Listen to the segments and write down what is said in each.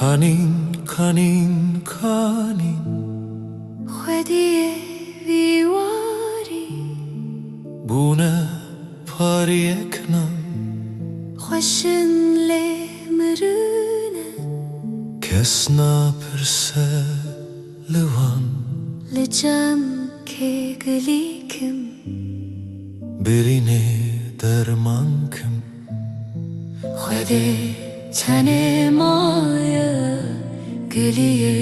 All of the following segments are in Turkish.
Kanin Khwediye viwari Bune pariyeknan Khwashin le mrune Kesna pirse liwan Lijam ke galikim Birine derman kim Khwede tane maya Galiye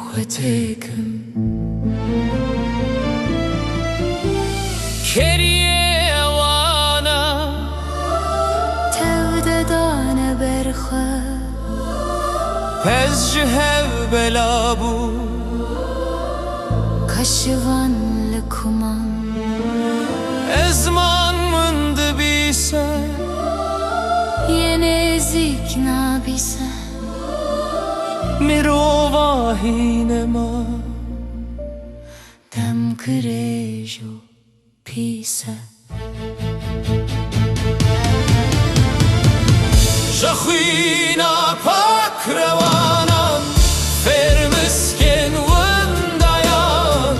khwetekim Keriye wana Tevde dane berkha Pezci hev belabu Kaşivan likuman Ezman mındı bise Yene zikna bise Mirovahinema Dem krejo pise Jachina pakrevanan Fermisken wendayan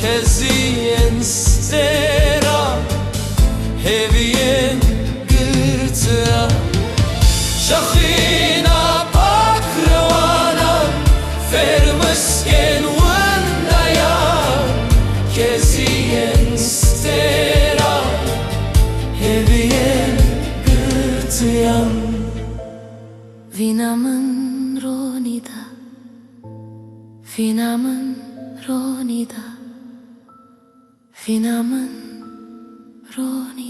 Kezien stera Hevien gırtıya Jachina pakrevanan Fermisken wendayan Kezien stera Hevien gırtıya Vinamın ronida Vinamın ronida Vinamın ronida